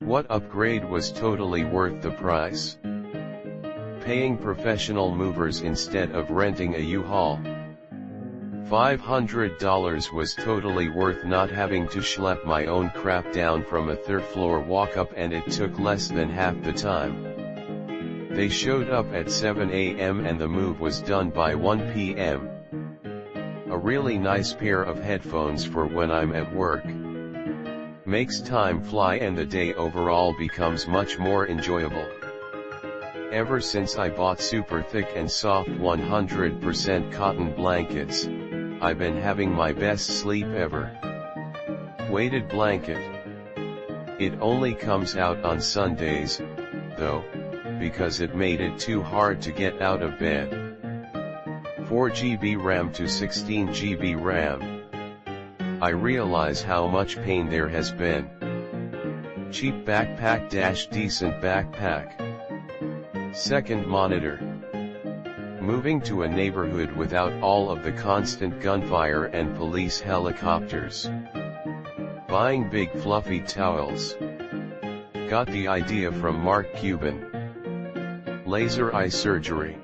What upgrade was totally worth the price? Paying professional movers instead of renting a U-Haul. $500 was totally worth not having to schlep my own crap down from a third floor walk-up, and it took less than half the time. They showed up at 7 a.m. and the move was done by 1 p.m. A really nice pair of headphones for when I'm at work. Makes time fly and the day overall becomes much more enjoyable. Ever since I bought super thick and soft 100% cotton blankets, I've been having my best sleep ever. Weighted blanket. It only comes out on Sundays, though, because it made it too hard to get out of bed. 4 GB RAM to 16 GB RAM. I realize how much pain there has been. Cheap backpack - decent backpack. Second monitor. Moving to a neighborhood without all of the constant gunfire and police helicopters. Buying big fluffy towels. Got the idea from Mark Cuban. Laser eye surgery.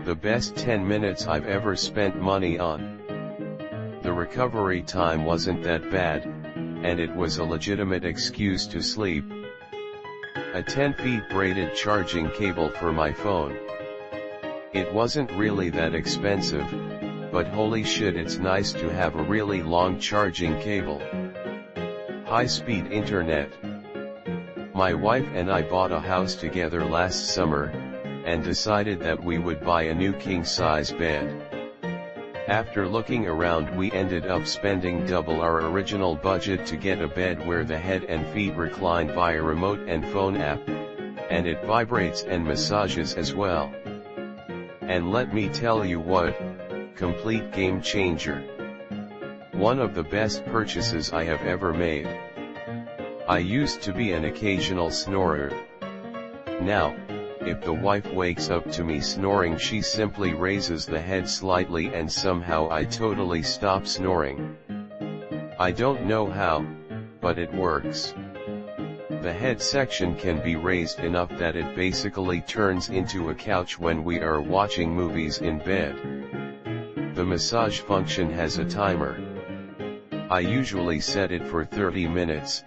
The best 10 minutes I've ever spent money on. The recovery time wasn't that bad, and it was a legitimate excuse to sleep. A 10-feet braided charging cable for my phone. It wasn't really that expensive, but holy shit, it's nice to have a really long charging cable. High-speed internet. My wife and I bought a house together last summer, and decided that we would buy a new king-size bed. After looking around, we ended up spending double our original budget to get a bed where the head and feet recline via remote and phone app, and it vibrates and massages as well. And let me tell you what, complete game changer. One of the best purchases I have ever made. I used to be an occasional snorer. Now, if the wife wakes up to me snoring, she simply raises the head slightly and somehow I totally stop snoring. I don't know how, but it works. The head section can be raised enough that it basically turns into a couch when we are watching movies in bed. The massage function has a timer. I usually set it for 30 minutes,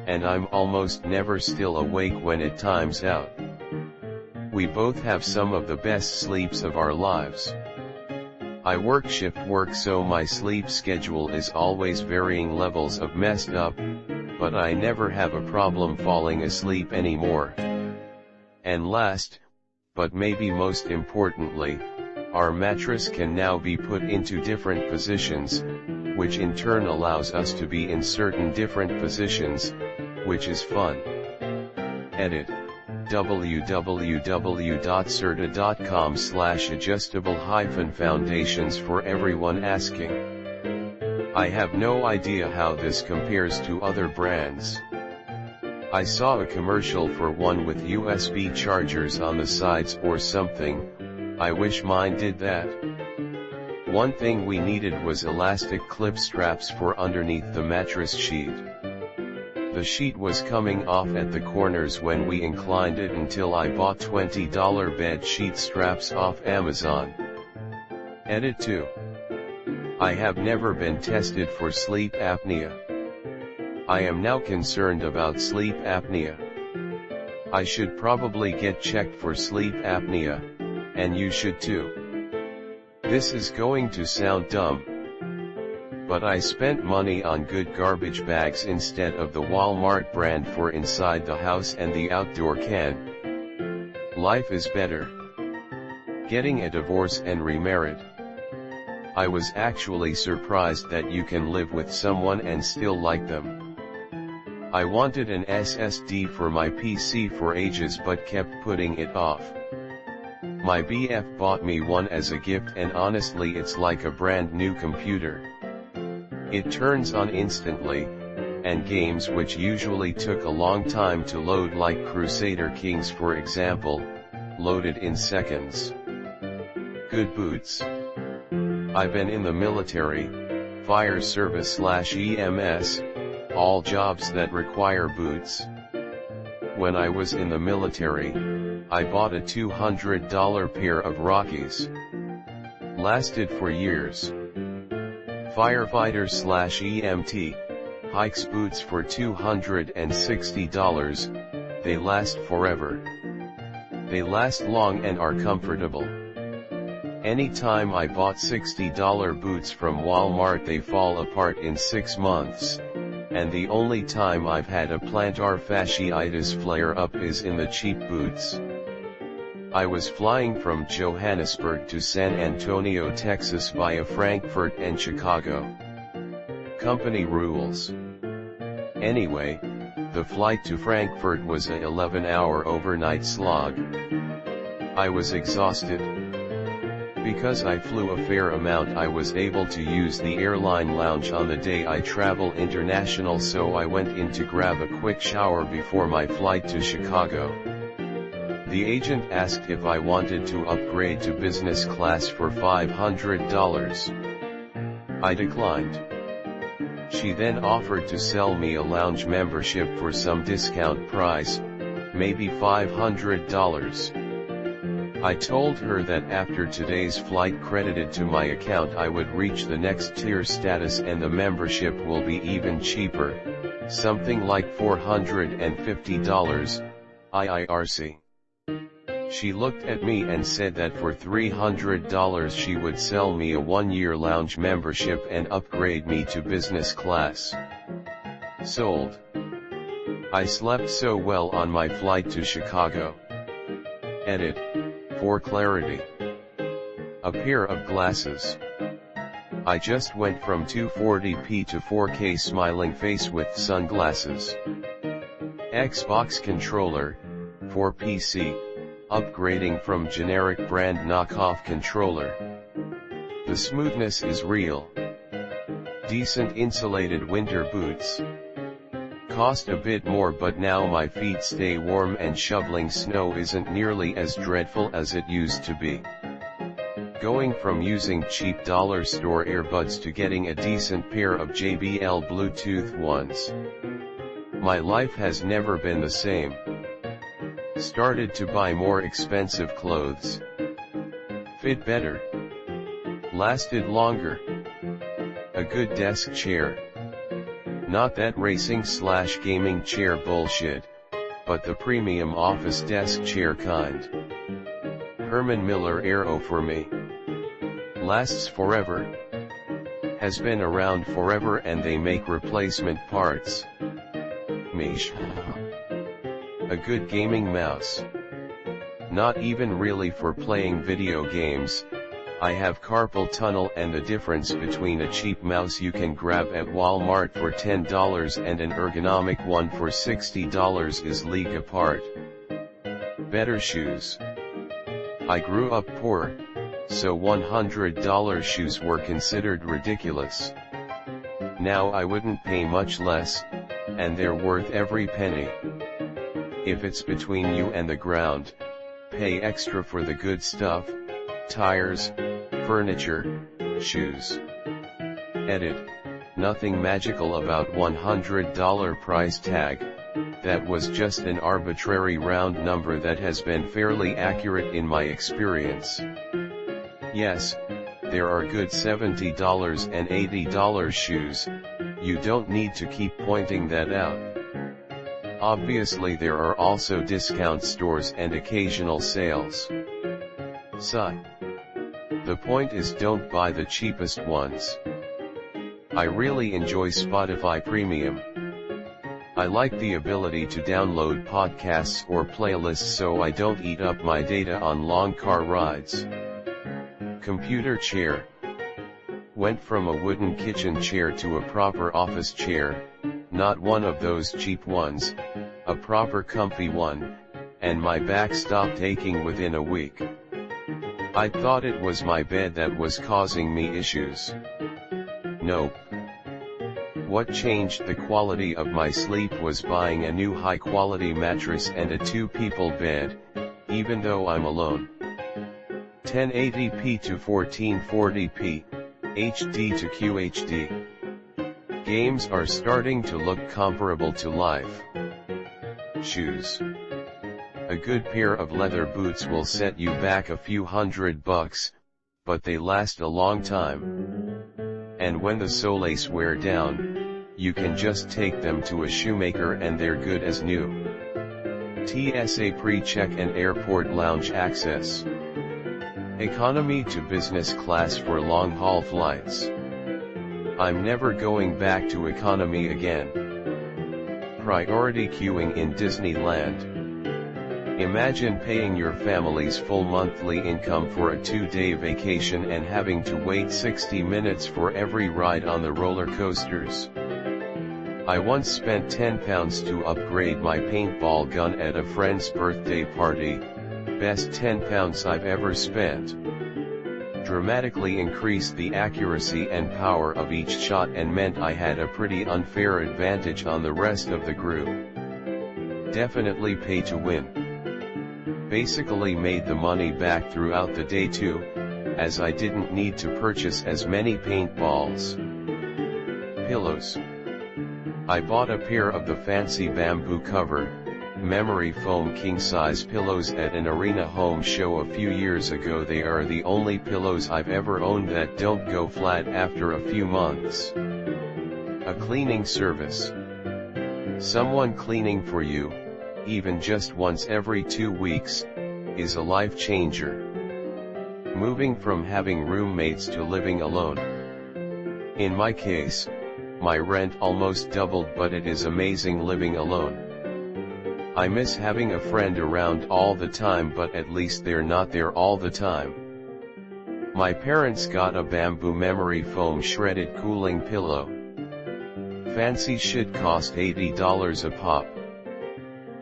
and I'm almost never still awake when it times out. We both have some of the best sleeps of our lives. I work shift work, so my sleep schedule is always varying levels of messed up, but I never have a problem falling asleep anymore. And last, but maybe most importantly, our mattress can now be put into different positions, which in turn allows us to be in certain different positions, which is fun. Edit. www.certa.com/adjustable-foundations for everyone asking. I have no idea how this compares to other brands. I saw a commercial for one with USB chargers on the sides or something. I wish mine did that. One thing we needed was elastic clip straps for underneath the mattress sheet. The sheet was coming off at the corners when we inclined it until I bought $20 bed sheet straps off Amazon. Edit 2. I have never been tested for sleep apnea. I am now concerned about sleep apnea. I should probably get checked for sleep apnea, and you should too. This is going to sound dumb, but I spent money on good garbage bags instead of the Walmart brand for inside the house and the outdoor can. Life is better. Getting a divorce and remarried. I was actually surprised that you can live with someone and still like them. I wanted an SSD for my PC for ages but kept putting it off. My BF bought me one as a gift, and honestly it's like a brand new computer. It turns on instantly, and games which usually took a long time to load, like Crusader Kings for example, loaded in seconds. Good boots. I've been in the military, fire service/EMS, all jobs that require boots. When I was in the military, I bought a $200 pair of Rockies. Lasted for years. Firefighter/EMT, hikes boots for $260, they last forever. They last long and are comfortable. Anytime I bought $60 boots from Walmart they fall apart in 6 months, and the only time I've had a plantar fasciitis flare up is in the cheap boots. I was flying from Johannesburg to San Antonio, Texas via Frankfurt and Chicago. Company rules. Anyway, the flight to Frankfurt was an 11-hour overnight slog. I was exhausted. Because I flew a fair amount, I was able to use the airline lounge on the day I travel international, so I went in to grab a quick shower before my flight to Chicago. The agent asked if I wanted to upgrade to business class for $500. I declined. She then offered to sell me a lounge membership for some discount price, maybe $500. I told her that after today's flight credited to my account I would reach the next tier status and the membership will be even cheaper, something like $450, IIRC. She looked at me and said that for $300 she would sell me a 1-year lounge membership and upgrade me to business class. Sold. I slept so well on my flight to Chicago. Edit. For clarity. A pair of glasses. I just went from 240p to 4K smiling face with sunglasses. Xbox controller, for PC, upgrading from generic brand knockoff controller. The smoothness is real. Decent insulated winter boots. Cost a bit more, but now my feet stay warm and shoveling snow isn't nearly as dreadful as it used to be. Going from using cheap dollar store earbuds to getting a decent pair of JBL Bluetooth ones. My life has never been the same. Started to buy more expensive clothes. Fit better. Lasted longer. A good desk chair. Not that racing/gaming chair bullshit, but the premium office desk chair kind. Herman Miller Aero for me. Lasts forever. Has been around forever and they make replacement parts. Mish. A good gaming mouse. Not even really for playing video games. I have carpal tunnel, and the difference between a cheap mouse you can grab at Walmart for $10 and an ergonomic one for $60 is league apart. Better shoes. I grew up poor, so $100 shoes were considered ridiculous. Now I wouldn't pay much less, and they're worth every penny. If it's between you and the ground, pay extra for the good stuff, tires, furniture, shoes. Edit. Nothing magical about $100 price tag, that was just an arbitrary round number that has been fairly accurate in my experience. Yes, there are good $70 and $80 shoes, you don't need to keep pointing that out. Obviously there are also discount stores and occasional sales. Sigh. The point is, don't buy the cheapest ones. I really enjoy Spotify Premium. I like the ability to download podcasts or playlists so I don't eat up my data on long car rides. Computer chair. Went from a wooden kitchen chair to a proper office chair, not one of those cheap ones, a proper comfy one, and my back stopped aching within a week. I thought it was my bed that was causing me issues. Nope. What changed the quality of my sleep was buying a new high-quality mattress and a 2-people bed, even though I'm alone. 1080p to 1440p, HD to QHD. Games are starting to look comparable to life. Shoes. A good pair of leather boots will set you back a few $100, but they last a long time. And when the soles wear down, you can just take them to a shoemaker and they're good as new. TSA pre-check and airport lounge access. Economy to business class for long-haul flights. I'm never going back to economy again. Priority queuing in Disneyland. Imagine paying your family's full monthly income for a 2-day vacation and having to wait 60 minutes for every ride on the roller coasters. I once spent £10 to upgrade my paintball gun at a friend's birthday party, best £10 I've ever spent. Dramatically increased the accuracy and power of each shot and meant I had a pretty unfair advantage on the rest of the group. Definitely pay to win. Basically made the money back throughout the day too, as I didn't need to purchase as many paintballs. Pillows. I bought a pair of the fancy bamboo cover, memory foam king-size pillows at an arena home show a few years ago. They are the only pillows I've ever owned that don't go flat after a few months. A cleaning service. Someone cleaning for you, even just once every 2 weeks, is a life changer. Moving from having roommates to living alone. In my case, my rent almost doubled, but it is amazing living alone. I miss having a friend around all the time, but at least they're not there all the time. My parents got a bamboo memory foam shredded cooling pillow. Fancy shit, cost $80 a pop.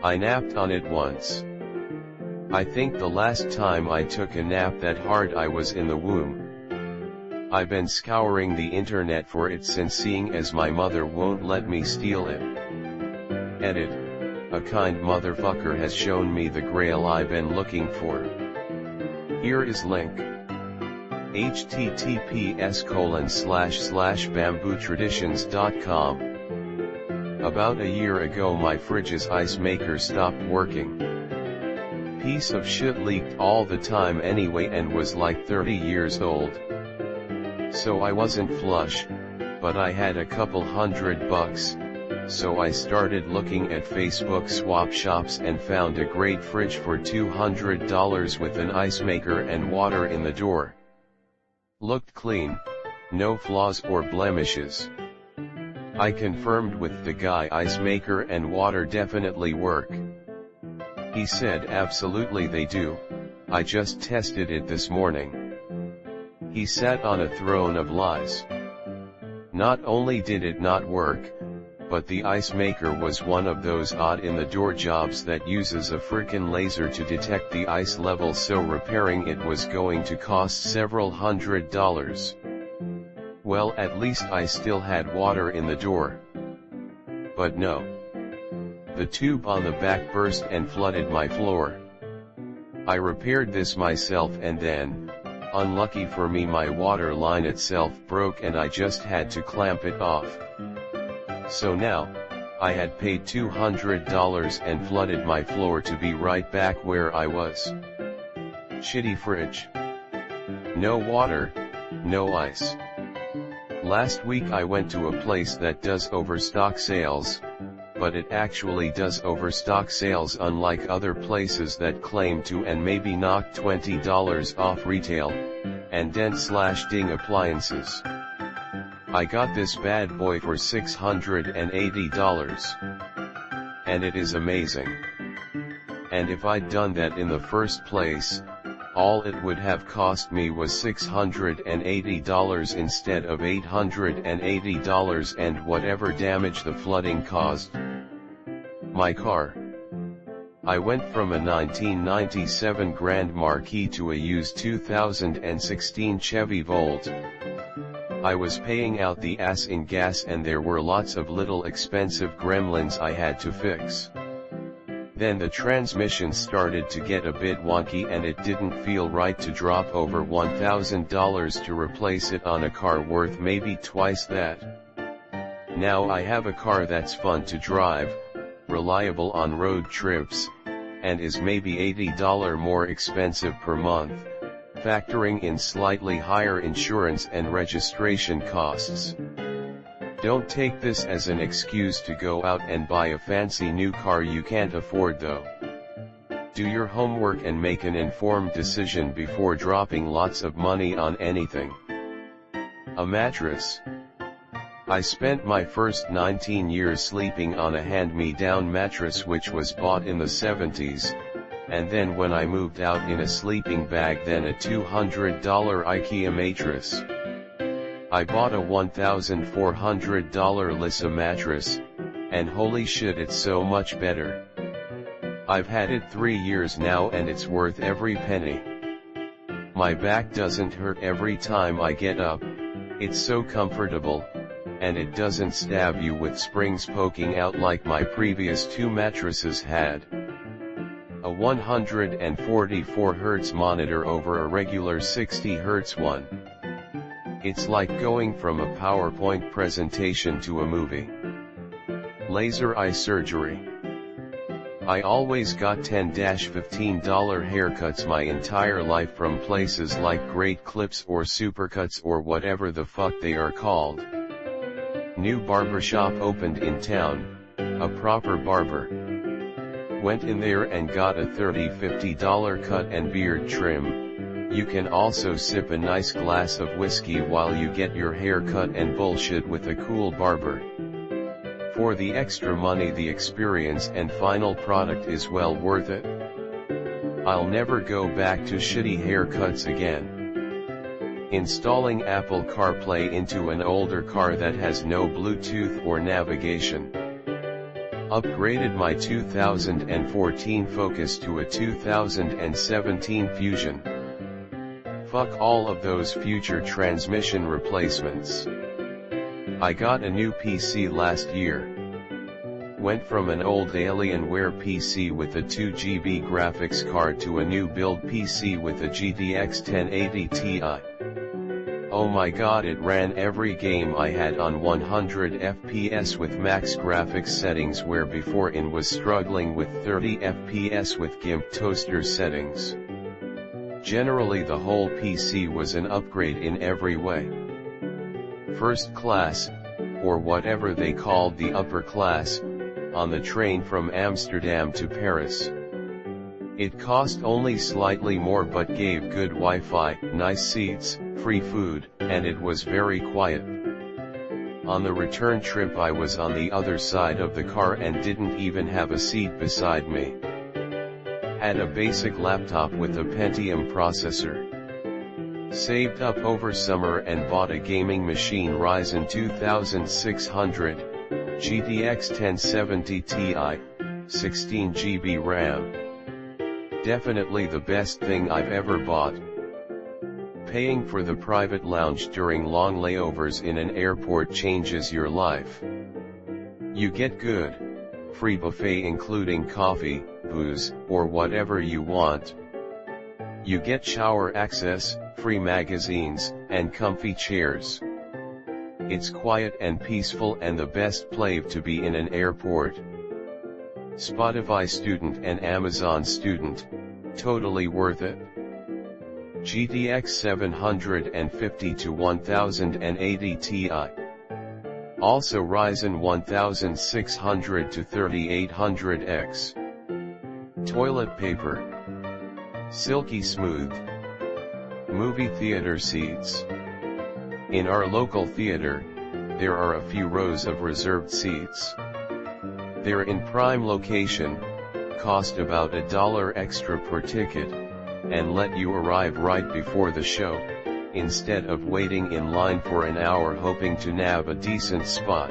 I napped on it once. I think the last time I took a nap that hard I was in the womb. I've been scouring the internet for it since, seeing as my mother won't let me steal it. Edit. A kind motherfucker has shown me the grail I've been looking for. Here is link. https://bambootraditions.com. About a year ago my fridge's ice maker stopped working. Piece of shit leaked all the time anyway and was like 30 years old. So I wasn't flush, but I had a couple $100, so I started looking at Facebook swap shops and found a great fridge for $200 with an ice maker and water in the door. Looked clean, no flaws or blemishes. I confirmed with the guy ice maker and water definitely work. He said absolutely they do, I just tested it this morning. He sat on a throne of lies. Not only did it not work, but the ice maker was one of those odd-in-the-door jobs that uses a frickin' laser to detect the ice level, so repairing it was going to cost several $100s. Well, at least I still had water in the door. But no. The tube on the back burst and flooded my floor. I repaired this myself and then, unlucky for me, my water line itself broke and I just had to clamp it off. So now, I had paid $200 and flooded my floor to be right back where I was. Shitty fridge. No water, no ice. Last week I went to a place that does overstock sales, but it actually does overstock sales unlike other places that claim to and maybe knock $20 off retail, and dent/ding appliances. I got this bad boy for $680. And it is amazing. And if I'd done that in the first place, all it would have cost me was $680 instead of $880 and whatever damage the flooding caused. My car. I went from a 1997 Grand Marquis to a used 2016 Chevy Volt. I was paying out the ass in gas and there were lots of little expensive gremlins I had to fix. Then the transmission started to get a bit wonky and it didn't feel right to drop over $1,000 to replace it on a car worth maybe twice that. Now I have a car that's fun to drive, reliable on road trips, and is maybe $80 more expensive per month, factoring in slightly higher insurance and registration costs. Don't take this as an excuse to go out and buy a fancy new car you can't afford though. Do your homework and make an informed decision before dropping lots of money on anything. A mattress. I spent my first 19 years sleeping on a hand-me-down mattress which was bought in the 70s, and then when I moved out in a sleeping bag, then a $200 IKEA mattress. I bought a $1,400 Lisa mattress, and holy shit, it's so much better. I've had it 3 years now and it's worth every penny. My back doesn't hurt every time I get up, it's so comfortable, and it doesn't stab you with springs poking out like my previous 2 mattresses had. A 144 Hz monitor over a regular 60 Hz one. It's like going from a PowerPoint presentation to a movie. Laser eye surgery. I always got $10-15 haircuts my entire life from places like Great Clips or Supercuts or whatever the fuck they are called. New barbershop opened in town, a proper barber. Went in there and got a $30-50 cut and beard trim. You can also sip a nice glass of whiskey while you get your hair cut and bullshit with a cool barber. For the extra money, the experience and final product is well worth it. I'll never go back to shitty haircuts again. Installing Apple CarPlay into an older car that has no Bluetooth or navigation. Upgraded my 2014 Focus to a 2017 Fusion. Fuck all of those future transmission replacements. I got a new PC last year. Went from an old Alienware PC with a 2 GB graphics card to a new build PC with a GTX 1080 Ti. Oh my god, it ran every game I had on 100 FPS with max graphics settings, where before it was struggling with 30 FPS with GIMP toaster settings. Generally the whole PC was an upgrade in every way. First class, or whatever they called the upper class, on the train from Amsterdam to Paris. It cost only slightly more but gave good Wi-Fi, nice seats, free food, and it was very quiet. On the return trip I was on the other side of the car and didn't even have a seat beside me. Had a basic laptop with a Pentium processor. Saved up over summer and bought a gaming machine, Ryzen 2600, GTX 1070 Ti, 16 GB RAM. Definitely the best thing I've ever bought. Paying for the private lounge during long layovers in an airport changes your life. You get good, free buffet including coffee, booze, or whatever you want. You get shower access, free magazines, and comfy chairs. It's quiet and peaceful and the best place to be in an airport. Spotify student and Amazon student, totally worth it. GTX 750 to 1080 Ti. Also Ryzen 1600 to 3800X. Toilet paper. Silky smooth. Movie theater seats. In our local theater, there are a few rows of reserved seats. They're in prime location, cost about $1 extra per ticket, and let you arrive right before the show, instead of waiting in line for an hour hoping to nab a decent spot.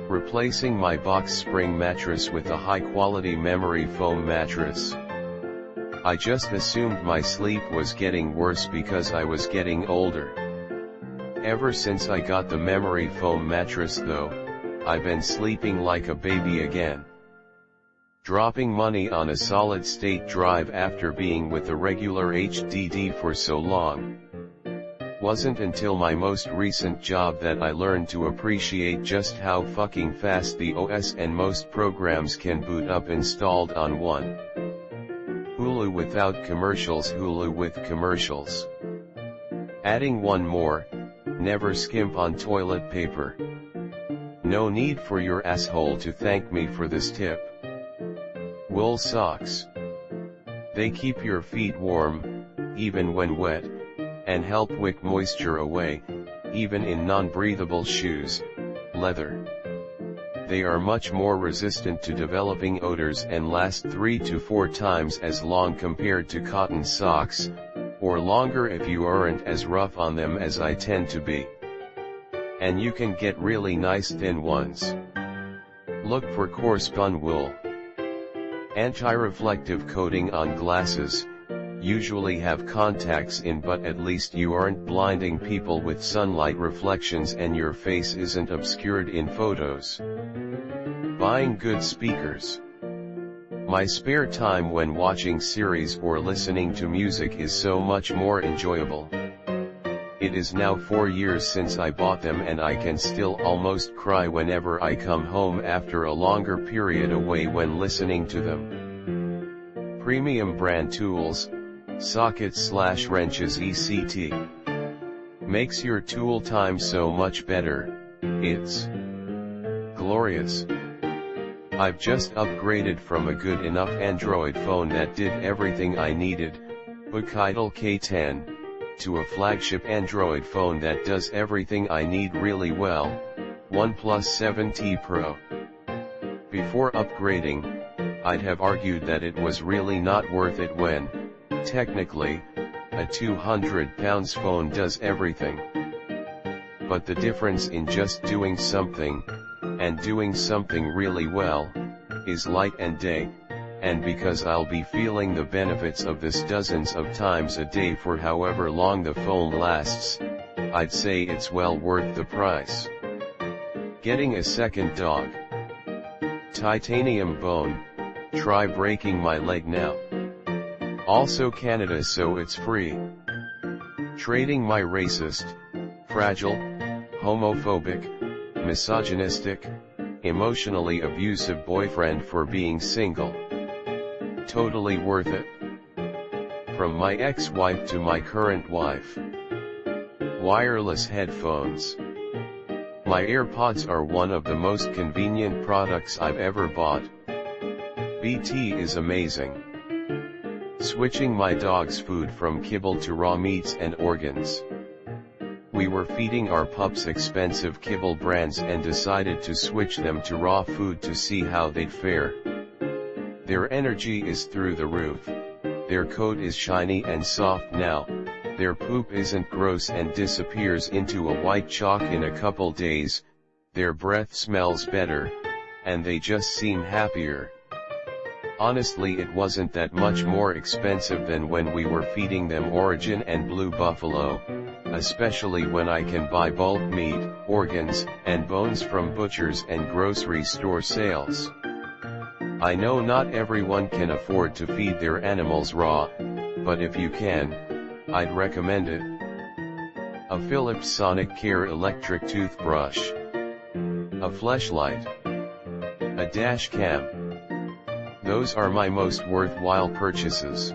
Replacing my box spring mattress with a high-quality memory foam mattress. I just assumed my sleep was getting worse because I was getting older. Ever since I got the memory foam mattress though, I've been sleeping like a baby again. Dropping money on a solid-state drive after being with a regular HDD for so long. Wasn't until my most recent job that I learned to appreciate just how fucking fast the OS and most programs can boot up installed on one. Hulu without commercials, Hulu with commercials. Adding one more, never skimp on toilet paper. No need for your asshole to thank me for this tip. Wool socks. They keep your feet warm, even when wet, and help wick moisture away, even in non-breathable shoes, leather. They are much more resistant to developing odors and last 3 to 4 times as long compared to cotton socks, or longer if you aren't as rough on them as I tend to be. And you can get really nice thin ones. Look for coarse spun wool. Anti-reflective coating on glasses, usually have contacts in, but at least you aren't blinding people with sunlight reflections and your face isn't obscured in photos. Buying good speakers. My spare time when watching series or listening to music is so much more enjoyable. It is now 4 years since I bought them and I can still almost cry whenever I come home after a longer period away when listening to them. Premium brand tools, sockets/wrenches etc. Makes your tool time so much better, it's glorious. I've just upgraded from a good enough Android phone that did everything I needed, Bookitel K10, to a flagship Android phone that does everything I need really well, OnePlus 7T Pro. Before upgrading, I'd have argued that it was really not worth it when, technically, a £200 phone does everything. But the difference in just doing something, and doing something really well, is light and day, and because I'll be feeling the benefits of this dozens of times a day for however long the phone lasts, I'd say it's well worth the price. Getting a second dog. Titanium bone, try breaking my leg now. Also Canada, so it's free. Trading my racist, fragile, homophobic, misogynistic, emotionally abusive boyfriend for being single. Totally worth it. From my ex-wife to my current wife. Wireless headphones. My AirPods are one of the most convenient products I've ever bought. BT is amazing. Switching my dog's food from kibble to raw meats and organs. We were feeding our pups expensive kibble brands and decided to switch them to raw food to see how they'd fare. Their energy is through the roof, their coat is shiny and soft now, their poop isn't gross and disappears into a white chalk in a couple days, their breath smells better, and they just seem happier. Honestly, it wasn't that much more expensive than when we were feeding them Origin and Blue Buffalo, especially when I can buy bulk meat, organs, and bones from butchers and grocery store sales. I know not everyone can afford to feed their animals raw, but if you can, I'd recommend it. A Philips Sonic Care electric toothbrush. A fleshlight. A dash cam. Those are my most worthwhile purchases.